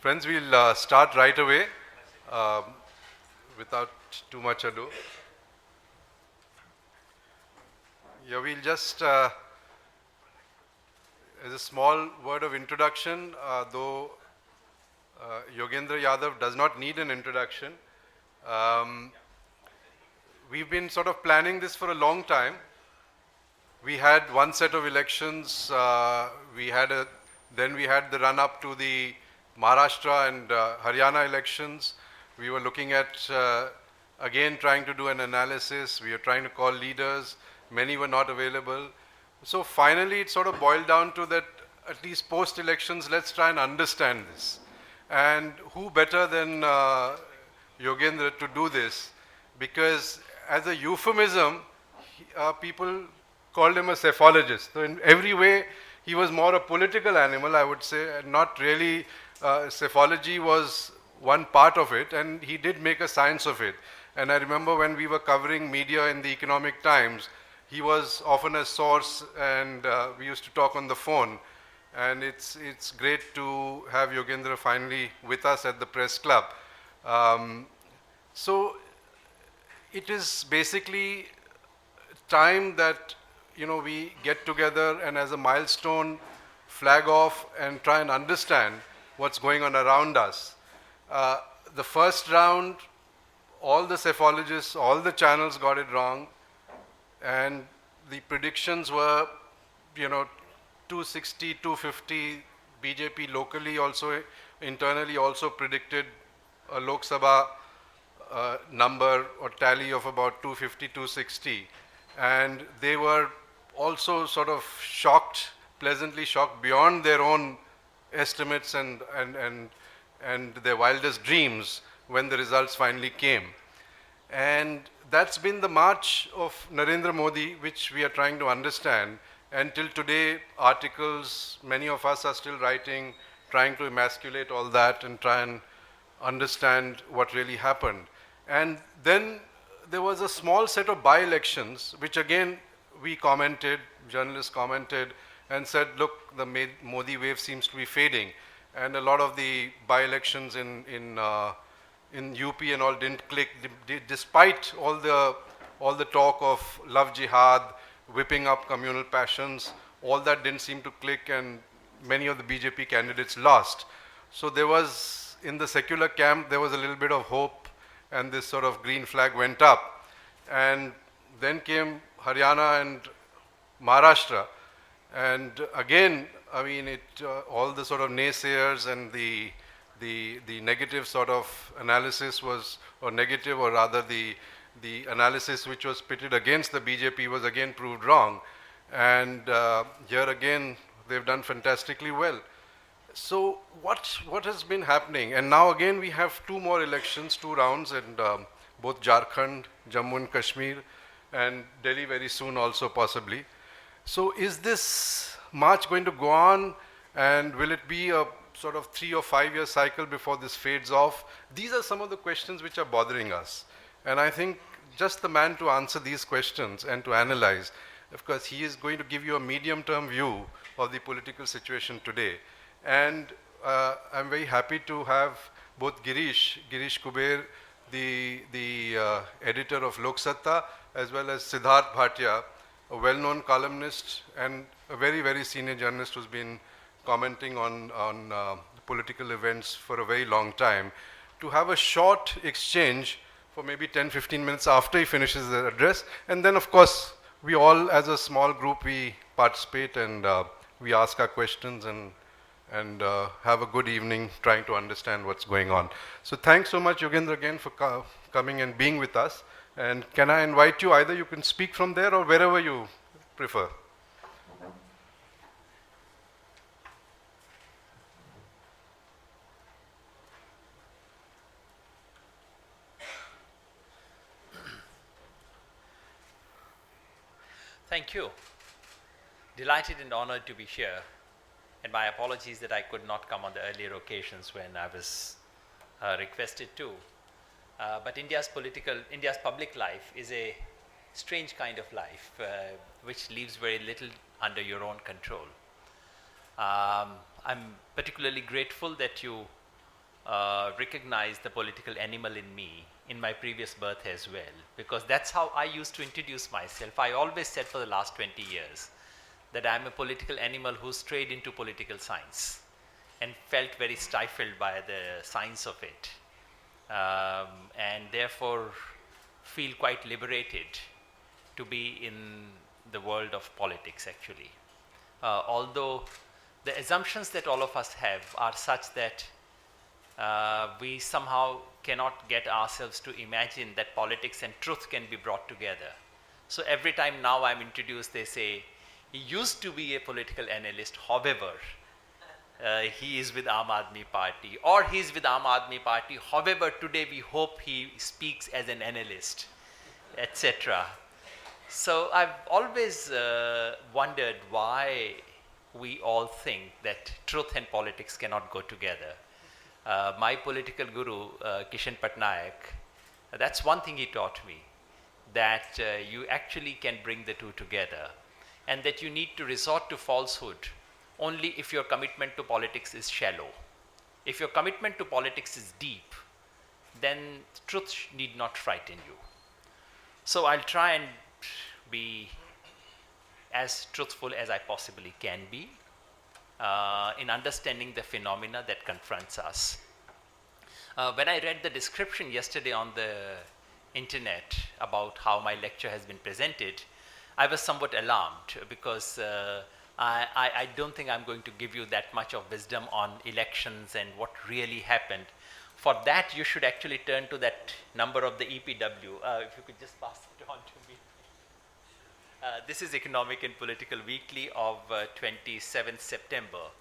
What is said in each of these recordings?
Friends, we'll start right away um, without too much ado. Yeah, we'll just, as a small word of introduction, though Yogendra Yadav does not need an introduction. Um, we've been sort of planning this for a long time. We had one set of elections. Then we had the run-up to the Maharashtra and Haryana elections. We were looking at again trying to do an analysis. We were trying to call leaders. Many were not available. So finally, it sort of boiled down to that. At least post-elections, let's try and understand this. And who better than Yogendra to do this? Because as a euphemism, people called him a psephologist. So in every way, he was more a political animal, I would say, and not really. Psephology was one part of it, and he did make a science of it. And I remember when we were covering media in the Economic Times, he was often a source, and we used to talk on the phone. And it's great to have Yogendra finally with us at the press club. So it is basically time that we get together and as a milestone flag off and try and understand what's going on around us. The first round, all the psephologists, all the channels got it wrong, and the predictions were 260, 250. BJP locally also, internally also predicted a Lok Sabha number or tally of about 250, 260. And they were also sort of shocked, pleasantly shocked beyond their own estimates and their wildest dreams when the results finally came. And that's been the march of Narendra Modi, which we are trying to understand. Until today, articles, many of us are still writing, trying to emasculate all that and try and understand what really happened. And then there was a small set of by-elections, which again we commented, journalists commented, and said, look, the Modi wave seems to be fading. And a lot of the by-elections in UP and all didn't click, despite all the talk of love jihad, whipping up communal passions. All that didn't seem to click, and many of the BJP candidates lost. So there was, in the secular camp, there was a little bit of hope, and this sort of green flag went up. And then came Haryana and Maharashtra. And again, I mean, all the sort of naysayers and the negative sort of analysis was, or negative, or rather the analysis which was pitted against the BJP was again proved wrong. And here again, they've done fantastically well. So what has been happening? And now again, we have two more elections, two rounds, and both Jharkhand, Jammu and Kashmir, and Delhi very soon also possibly. So is this march going to go on, and will it be a sort of 3 or 5 year cycle before this fades off? These are some of the questions which are bothering us. And I think just the man to answer these questions and to analyze, of course, he is going to give you a medium-term view of the political situation today. And I'm very happy to have both Girish Kuber, the editor of Lok Sabha, as well as Siddharth Bhatia, a well-known columnist and a very, very senior journalist who's been commenting on political events for a very long time, to have a short exchange for maybe 10-15 minutes after he finishes the address. And then, of course, we all, as a small group, we participate and we ask our questions and have a good evening trying to understand what's going on. So thanks so much, Yogendra, again for coming and being with us. And can I invite you, either you can speak from there or wherever you prefer. Thank you. Delighted and honored to be here. And my apologies that I could not come on the earlier occasions when I was requested to. But India's public life is a strange kind of life, which leaves very little under your own control. I'm particularly grateful that you recognized the political animal in me in my previous birth as well, because that's how I used to introduce myself. I always said for the last 20 years that I'm a political animal who strayed into political science and felt very stifled by the science of it, and therefore feel quite liberated to be in the world of politics actually. Although the assumptions that all of us have are such that we somehow cannot get ourselves to imagine that politics and truth can be brought together. So every time now I'm introduced, they say, he used to be a political analyst, however, he is with Aam Admi Party, or he is with Aam Admi Party, however, today we hope he speaks as an analyst, etc. So I've always wondered why we all think that truth and politics cannot go together. My political guru, Kishan Patnaik, that's one thing he taught me, that you actually can bring the two together, and that you need to resort to falsehood only if your commitment to politics is shallow. If your commitment to politics is deep, then truth need not frighten you. So I'll try and be as truthful as I possibly can be in understanding the phenomena that confronts us. When I read the description yesterday on the internet about how my lecture has been presented, I was somewhat alarmed because I don't think I'm going to give you that much of wisdom on elections and what really happened. For that, you should actually turn to that number of the EPW. If you could just pass it on to me. This is Economic and Political Weekly of 27th September,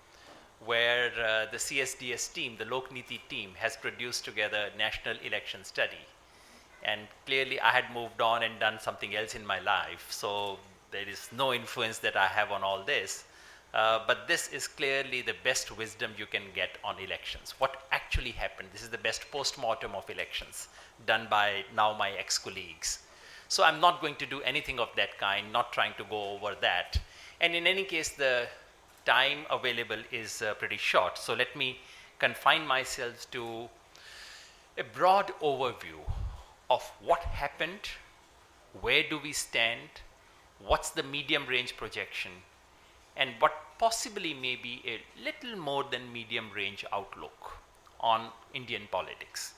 where the CSDS team, the Lok Niti team, has produced together a national election study. And clearly I had moved on and done something else in my life, so there is no influence that I have on all this. But this is clearly the best wisdom you can get on elections. What actually happened? This is the best post-mortem of elections done by now my ex-colleagues. So I'm not going to do anything of that kind, not trying to go over that. And in any case, the time available is pretty short. So let me confine myself to a broad overview of what happened, where do we stand, what's the medium range projection, and what possibly may be a little more than medium range outlook on Indian politics.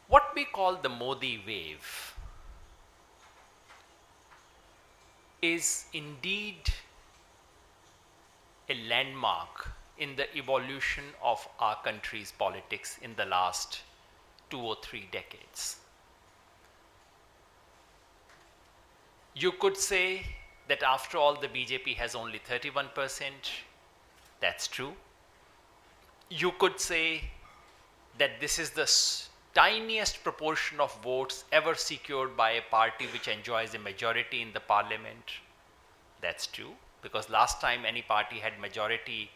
What we call the Modi wave is indeed a landmark in the evolution of our country's politics in the last 2 or 3 decades. You could say that after all the BJP has only 31%. That's true. You could say that this is the tiniest proportion of votes ever secured by a party which enjoys a majority in the parliament. That's true, because last time any party had majority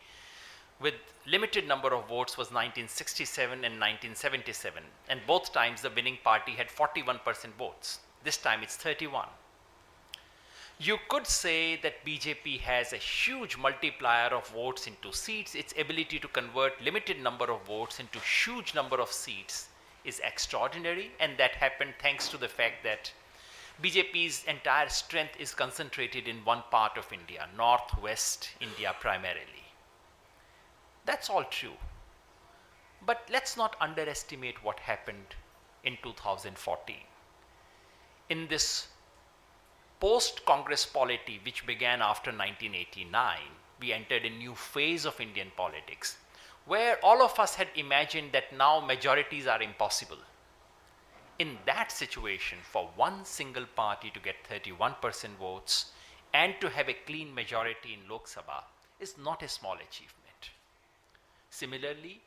with limited number of votes was 1967 and 1977, and both times the winning party had 41% votes. This time it's 31. You could say that BJP has a huge multiplier of votes into seats. Its ability to convert limited number of votes into huge number of seats is extraordinary, and that happened thanks to the fact that BJP's entire strength is concentrated in one part of India, northwest India primarily. That's all true. But let's not underestimate what happened in 2014. In this post-Congress polity, which began after 1989, we entered a new phase of Indian politics, where all of us had imagined that now majorities are impossible. In that situation, for one single party to get 31% votes and to have a clean majority in Lok Sabha is not a small achievement. Similarly,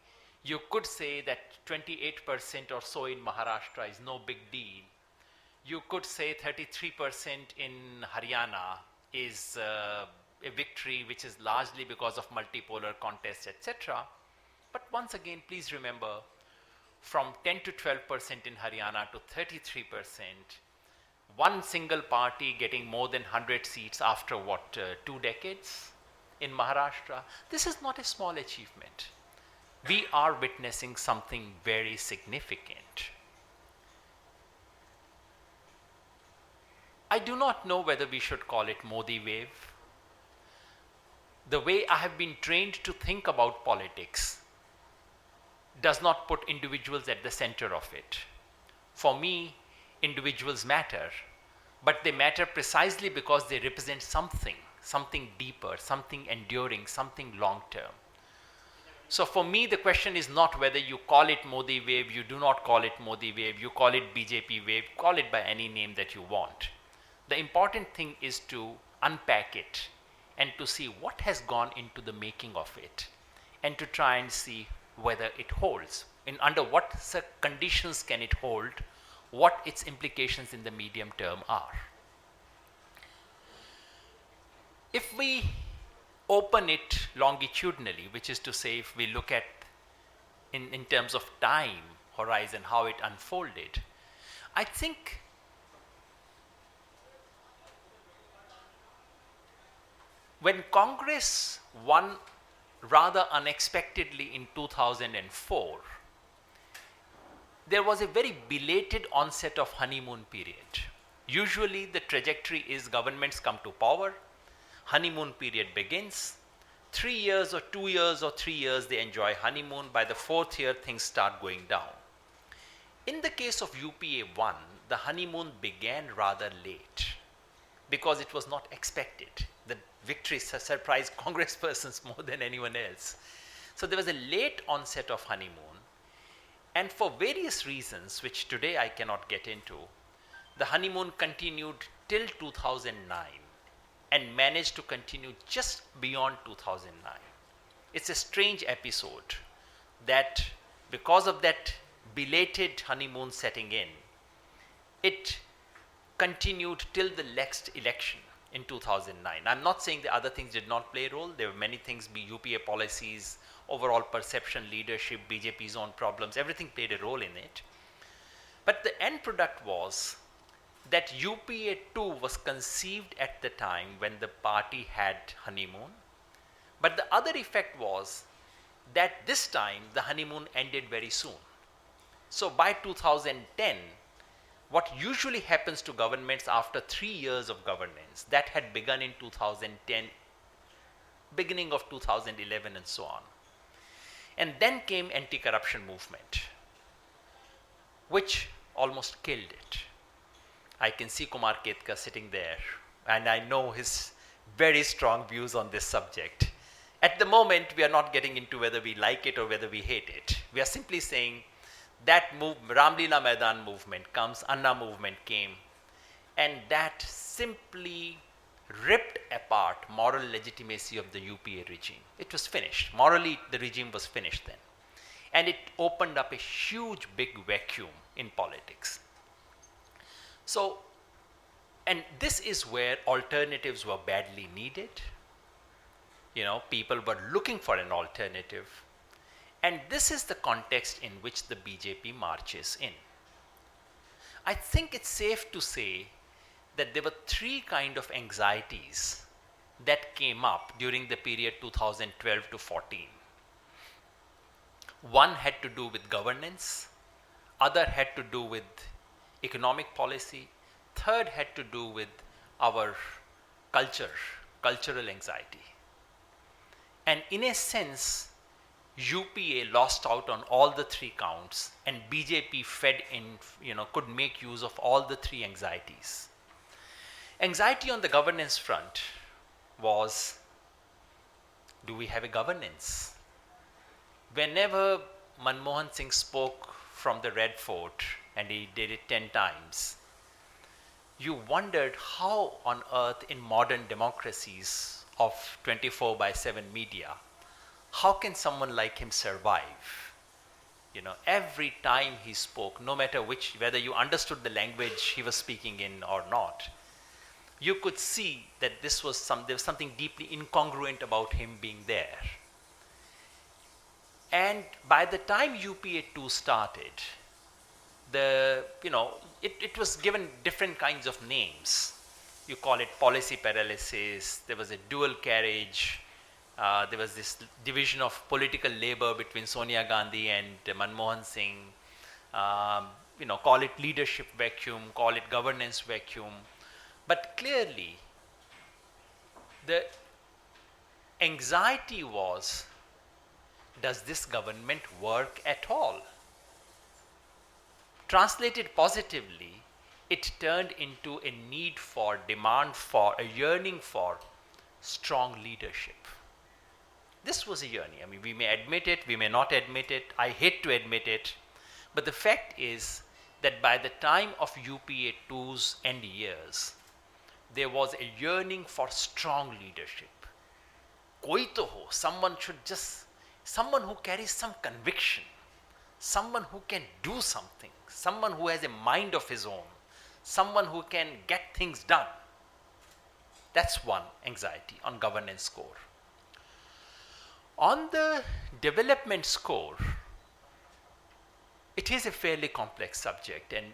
you could say that 28% or so in Maharashtra is no big deal. You could say 33% in Haryana is a victory which is largely because of multipolar contests, etc. But once again, please remember, from 10 to 12% in Haryana to 33%, one single party getting more than 100 seats after 2 decades in Maharashtra, this is not a small achievement. we are witnessing something very significant. I do not know whether we should call it Modi wave. The way I have been trained to think about politics does not put individuals at the center of it. For me, individuals matter, but they matter precisely because they represent something, something deeper, something enduring, something long term. So for me, the question is not whether you call it Modi wave, you do not call it Modi wave, you call it BJP wave, call it by any name that you want. The important thing is to unpack it and to see what has gone into the making of it and to try and see whether it holds. Under what conditions can it hold, what its implications in the medium term are. If we open it longitudinally, which is to say if we look at in terms of time horizon how it unfolded, I think when Congress won rather unexpectedly in 2004, there was a very belated onset of honeymoon period. Usually the trajectory is governments come to power, honeymoon period begins, 3 years or 2 years or 3 years they enjoy honeymoon, by the 4th year things start going down. In the case of UPA 1, the honeymoon began rather late because it was not expected. The victory surprised congresspersons more than anyone else. So there was a late onset of honeymoon, and for various reasons which today I cannot get into, the honeymoon continued till 2009 and managed to continue just beyond 2009. It's a strange episode that because of that belated honeymoon setting in, it continued till the next election in 2009. I'm not saying the other things did not play a role. There were many things, UPA policies, overall perception, leadership, BJP's own problems, everything played a role in it. But the end product was that UPA 2 was conceived at the time when the party had honeymoon. But the other effect was that this time the honeymoon ended very soon. So by 2010, what usually happens to governments after 3 years of governance, that had begun in 2010, beginning of 2011 and so on. And then came anti-corruption movement, which almost killed it. I can see Kumar Ketkar sitting there, and I know his very strong views on this subject. At the moment, we are not getting into whether we like it or whether we hate it. We are simply saying that Ramlila Maidan movement comes, Anna movement came, and that simply ripped apart moral legitimacy of the UPA regime. It was finished. Morally, the regime was finished then. And it opened up a huge, big vacuum in politics. So, and this is where alternatives were badly needed. You know, people were looking for an alternative. And this is the context in which the BJP marches in. I think it's safe to say that there were 3 kinds of anxieties that came up during the period 2012 to 14. One had to do with governance, other had to do with economic policy, third had to do with our cultural anxiety. And in a sense, UPA lost out on all the 3 counts, and BJP fed in, could make use of all the 3 anxieties. Anxiety on the governance front was, do we have a governance? Whenever Manmohan Singh spoke from the Red Fort, and he did it 10 times, you wondered how on earth in modern democracies of 24/7 media, how can someone like him survive? Every time he spoke, no matter whether you understood the language he was speaking in or not, you could see that there was something deeply incongruent about him being there. And by the time UPA 2 started, it was given different kinds of names. You call it policy paralysis, there was a dual carriage, There was this division of political labor between Sonia Gandhi and Manmohan Singh. Call it leadership vacuum, call it governance vacuum. But clearly, the anxiety was, does this government work at all? Translated positively, it turned into a need for, demand for, a yearning for strong leadership. This was a yearning. I mean, we may admit it, we may not admit it. I hate to admit it. But the fact is that by the time of UPA 2's end years, there was a yearning for strong leadership. Koi to ho, someone who carries some conviction, someone who can do something, someone who has a mind of his own, someone who can get things done. That's one anxiety on governance score. On the development score, it is a fairly complex subject, and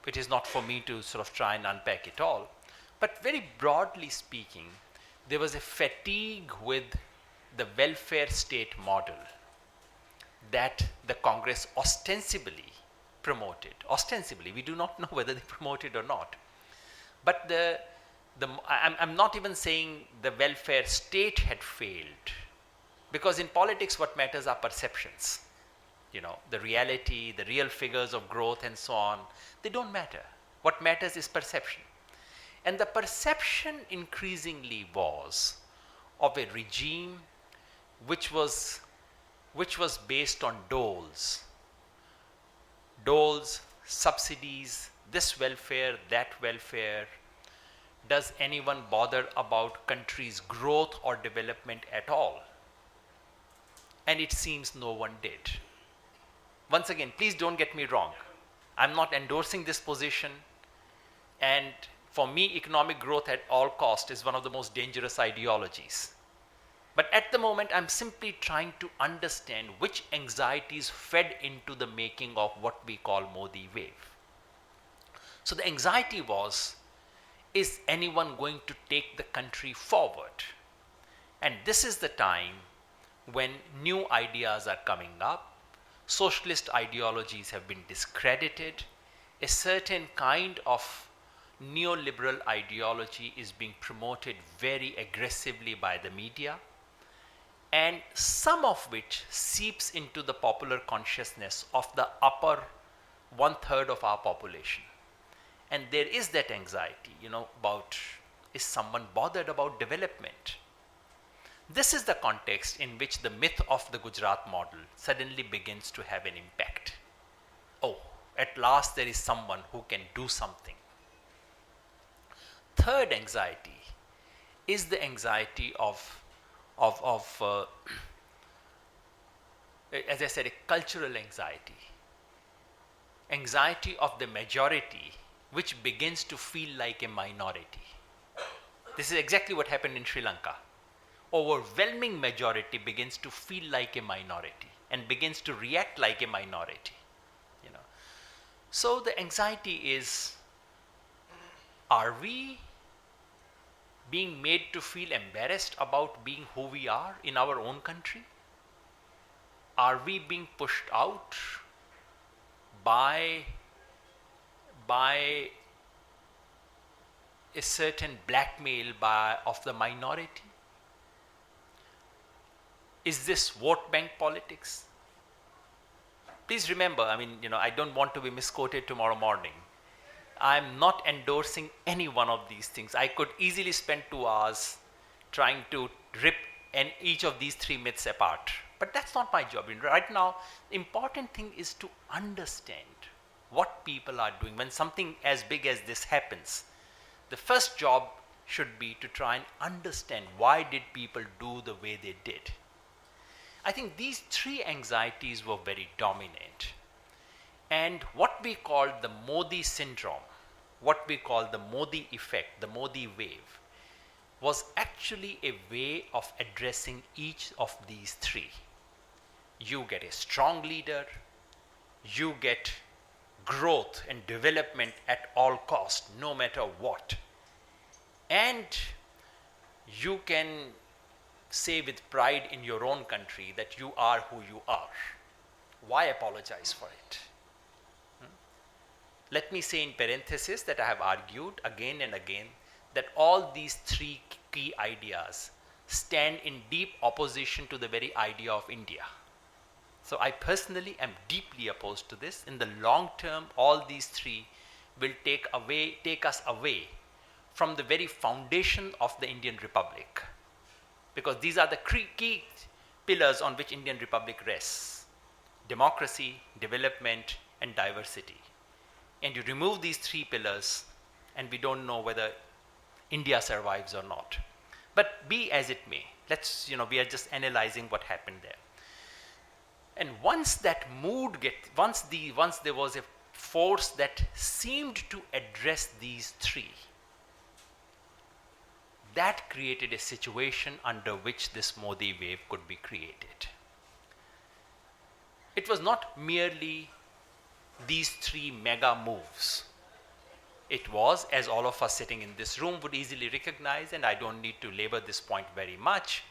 it is not for me to sort of try and unpack it all. But very broadly speaking, there was a fatigue with the welfare state model that the Congress ostensibly promoted. Ostensibly, we do not know whether they promoted or not. But I'm not even saying the welfare state had failed, because in politics what matters are perceptions. The reality, the real figures of growth and so on, they don't matter. What matters is perception. And the perception increasingly was of a regime which was based on doles, subsidies, this welfare, that welfare. Does anyone bother about country's growth or development at all? And it seems no one did. Once again, please don't get me wrong. I'm not endorsing this position, and for me, economic growth at all cost is one of the most dangerous ideologies. But at the moment, I'm simply trying to understand which anxieties fed into the making of what we call Modi wave. So the anxiety was, is anyone going to take the country forward? And this is the time when new ideas are coming up. Socialist ideologies have been discredited. A certain kind of neoliberal ideology is being promoted very aggressively by the media, and some of which seeps into the popular consciousness of the upper 1/3 of our population. And there is that anxiety, about, is someone bothered about development? This is the context in which the myth of the Gujarat model suddenly begins to have an impact. Oh, at last there is someone who can do something. Third anxiety is the anxiety of as I said, a cultural anxiety. Anxiety of the majority which begins to feel like a minority. This is exactly what happened in Sri Lanka. Overwhelming majority begins to feel like a minority and begins to react like a minority. So the anxiety is, are we being made to feel embarrassed about being who we are in our own country? Are we being pushed out by a certain blackmail of the minority? Is this vote bank politics? Please remember, I don't want to be misquoted tomorrow morning. I'm not endorsing any one of these things. I could easily spend 2 hours trying to rip each of these 3 myths apart. But that's not my job. Right now, the important thing is to understand what people are doing. When something as big as this happens, the first job should be to try and understand why did people do the way they did. I think these 3 anxieties were very dominant. And what we call the Modi syndrome, what we call the Modi effect, the Modi wave, was actually a way of addressing each of these 3. You get a strong leader, you get growth and development at all cost, no matter what. And you can say with pride in your own country that you are who you are. Why apologize for it? Let me say in parenthesis that I have argued again and again that all these three key ideas stand in deep opposition to the very idea of India. So I personally am deeply opposed to this. In the long term, all these three will take us away from the very foundation of the Indian Republic, because these are the key pillars on which Indian Republic rests: democracy, development, and diversity. And you remove these three pillars and we don't know whether India survives or not. But be as it may, we are just analyzing what happened there. And once that once there was a force that seemed to address these three, that created a situation under which this Modi wave could be created. It was not merely these three mega moves. It was, as all of us sitting in this room would easily recognize, and I don't need to labor this point very much,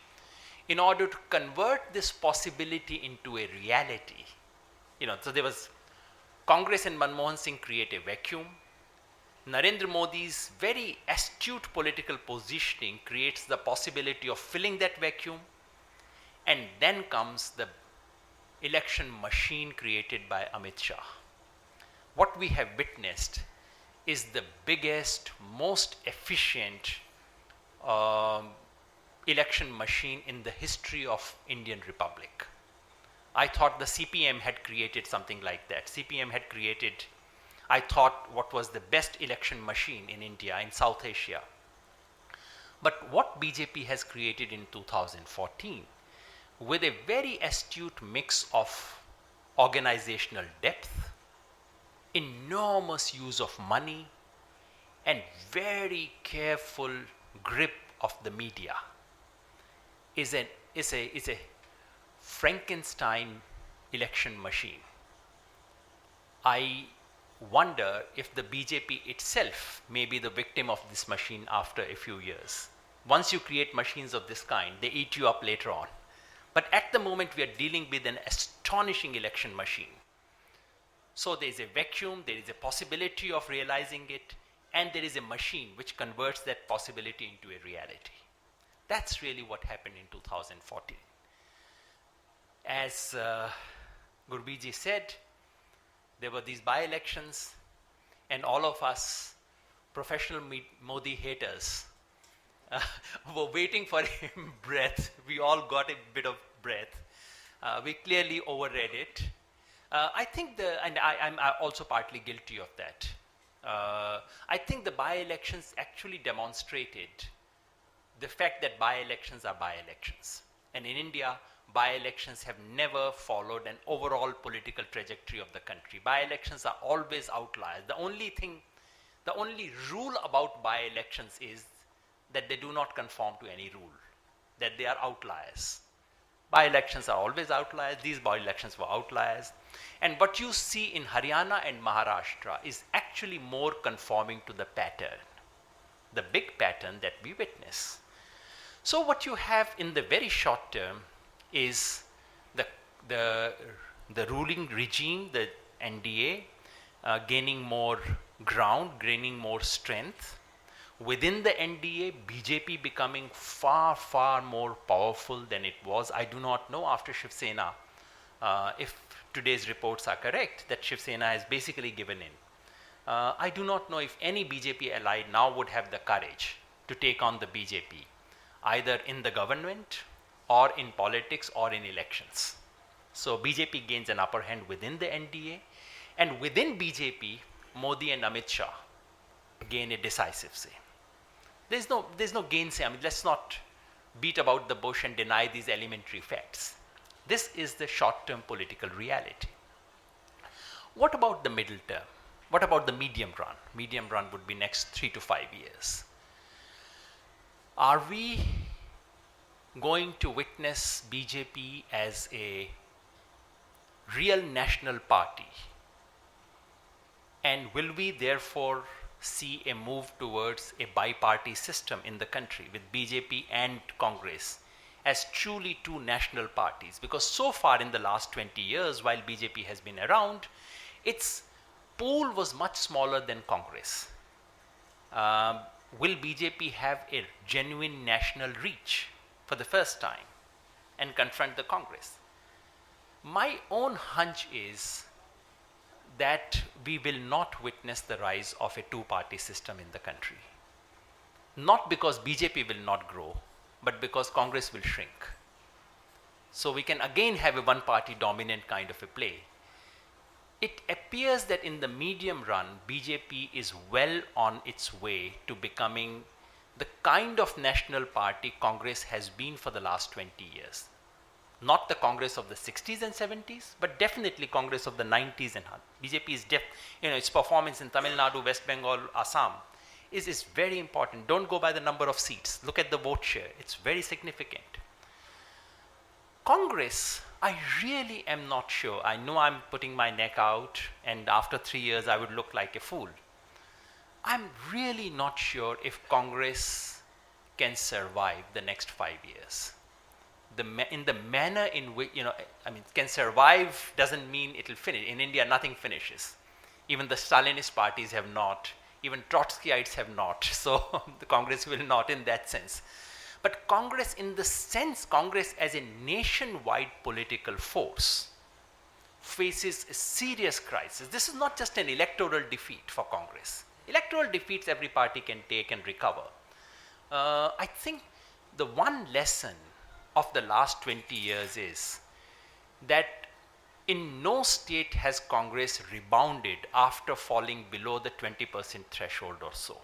in order to convert this possibility into a reality. So there was Congress and Manmohan Singh create a vacuum. Narendra Modi's very astute political positioning creates the possibility of filling that vacuum. And then comes the election machine created by Amit Shah. What we have witnessed is the biggest, most efficient election machine in the history of Indian Republic. I thought the CPM had created something like that. CPM had created, I thought, what was the best election machine in India, in South Asia. But what BJP has created in 2014, with a very astute mix of organizational depth, enormous use of money, and very careful grip of the media, is a Frankenstein election machine. I wonder if the BJP itself may be the victim of this machine after a few years. Once you create machines of this kind, they eat you up later on. But at the moment, we are dealing with an astonishing election machine. So there is a vacuum, there is a possibility of realizing it, and there is a machine which converts that possibility into a reality. That's really what happened in 2014. As Gurbiji said, there were these by-elections, and all of us professional Modi haters were waiting for him breath. We all got a bit of breath. We clearly overread it. I think I'm also partly guilty of that. I think the by-elections actually demonstrated the fact that by-elections are by-elections. And in India, by-elections have never followed an overall political trajectory of the country. By-elections are always outliers. The only rule about by-elections is that they do not conform to any rule, that they are outliers. By-elections are always outliers. These by-elections were outliers. And what you see in Haryana and Maharashtra is actually more conforming to the pattern, the big pattern that we witness. So what you have in the very short term is the ruling regime, the NDA, gaining more ground, gaining more strength. Within the NDA, BJP becoming far, far more powerful than it was. I do not know after Shiv Sena, if today's reports are correct, that Shiv Sena has basically given in. I do not know if any BJP ally now would have the courage to take on the BJP, either in the government or in politics or in elections. So BJP gains an upper hand within the NDA, and within BJP, Modi and Amit Shah gain a decisive say. There's no gainsay. I mean, let's not beat about the bush and deny these elementary facts. This is the short-term political reality. What about the middle term? What about the medium run? Medium run would be next 3 to 5 years. Are we going to witness BJP as a real national party? And will we therefore see a move towards a bi-party system in the country with BJP and Congress as truly two national parties. Because so far in the last 20 years, while BJP has been around, its pool was much smaller than Congress. Will BJP have a genuine national reach for the first time and confront the Congress? My own hunch is that we will not witness the rise of a two-party system in the country. Not because BJP will not grow, but because Congress will shrink. So we can again have a one-party dominant kind of a play. It appears that in the medium run, BJP is well on its way to becoming the kind of national party Congress has been for the last 20 years. Not the Congress of the 60s and 70s, but definitely Congress of the 90s and BJP is its performance in Tamil Nadu, West Bengal, Assam is very important. Don't go by the number of seats. Look at the vote share. It's very significant. Congress, I really am not sure. I know I'm putting my neck out, and after 3 years I would look like a fool. I'm really not sure if Congress can survive the next 5 years. In the manner in which, can survive doesn't mean it'll finish. In India, nothing finishes. Even the Stalinist parties have not. Even Trotskyites have not. So the Congress will not in that sense. But Congress, in the sense, Congress as a nationwide political force faces a serious crisis. This is not just an electoral defeat for Congress. Electoral defeats every party can take and recover. I think the one lesson of the last 20 years is that in no state has Congress rebounded after falling below the 20% threshold or so.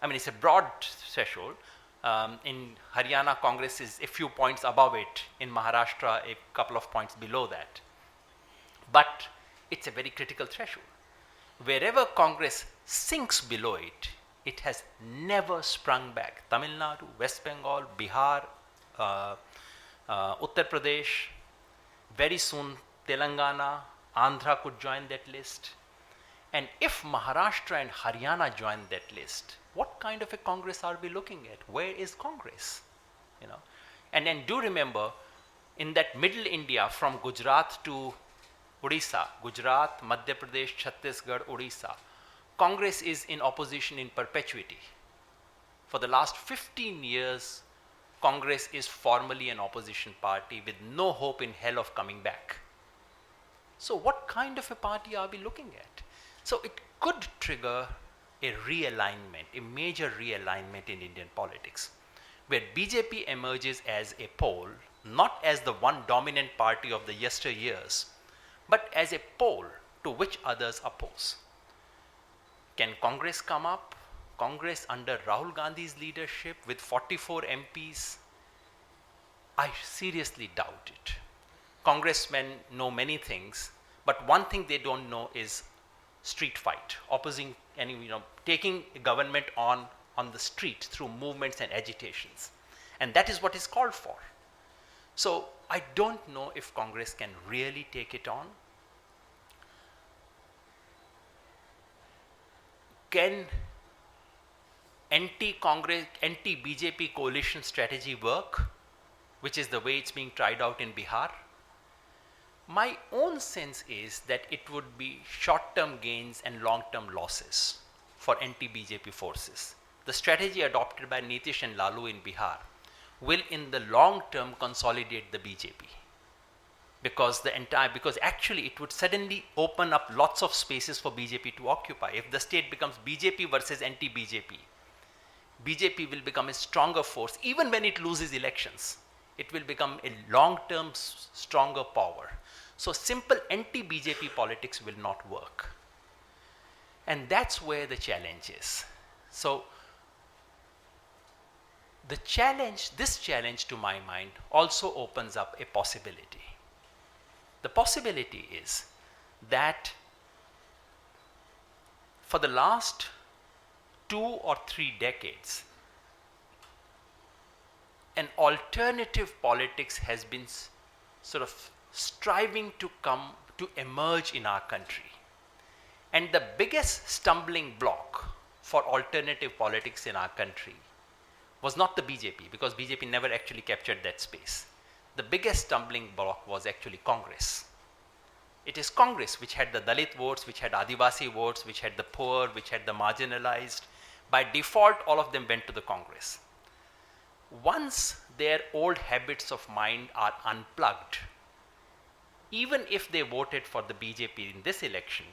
I mean, it's a broad threshold. In Haryana, Congress is a few points above it. In Maharashtra, a couple of points below that. But it's a very critical threshold. Wherever Congress sinks below it, it has never sprung back. Tamil Nadu, West Bengal, Bihar, Uttar Pradesh, very soon Telangana, Andhra could join that list. And if Maharashtra and Haryana join that list, what kind of a Congress are we looking at? Where is Congress? And then do remember, in that middle India from Gujarat to Odisha, Gujarat, Madhya Pradesh, Chhattisgarh, Odisha, Congress is in opposition in perpetuity. For the last 15 years, Congress is formally an opposition party with no hope in hell of coming back. So what kind of a party are we looking at? So it could trigger a realignment, a major realignment in Indian politics, where BJP emerges as a pole, not as the one dominant party of the yesteryears, but as a pole to which others oppose. Can Congress come up? Congress under Rahul Gandhi's leadership with 44 MPs? I seriously doubt it. Congressmen know many things, but one thing they don't know is street fight, opposing taking a government on the street through movements and agitations. And that is what is called for. So I don't know if Congress can really take it on. Can anti-Congress, anti-BJP coalition strategy work, which is the way it's being tried out in Bihar? My own sense is that it would be short-term gains and long-term losses for anti-BJP forces. The strategy adopted by Nitish and Lalu in Bihar will in the long term consolidate the BJP. Because actually it would suddenly open up lots of spaces for BJP to occupy. If the state becomes BJP versus anti-BJP, BJP will become a stronger force. Even when it loses elections, it will become a long-term stronger power. So simple anti-BJP politics will not work. And that's where the challenge is. So this challenge to my mind also opens up a possibility. The possibility is that for the last 2 or 3 decades, an alternative politics has been sort of striving to emerge in our country. And the biggest stumbling block for alternative politics in our country was not the BJP, because BJP never actually captured that space. The biggest stumbling block was actually Congress. It is Congress which had the Dalit votes, which had Adivasi votes, which had the poor, which had the marginalized. By default, all of them went to the Congress. Once their old habits of mind are unplugged, even if they voted for the BJP in this election,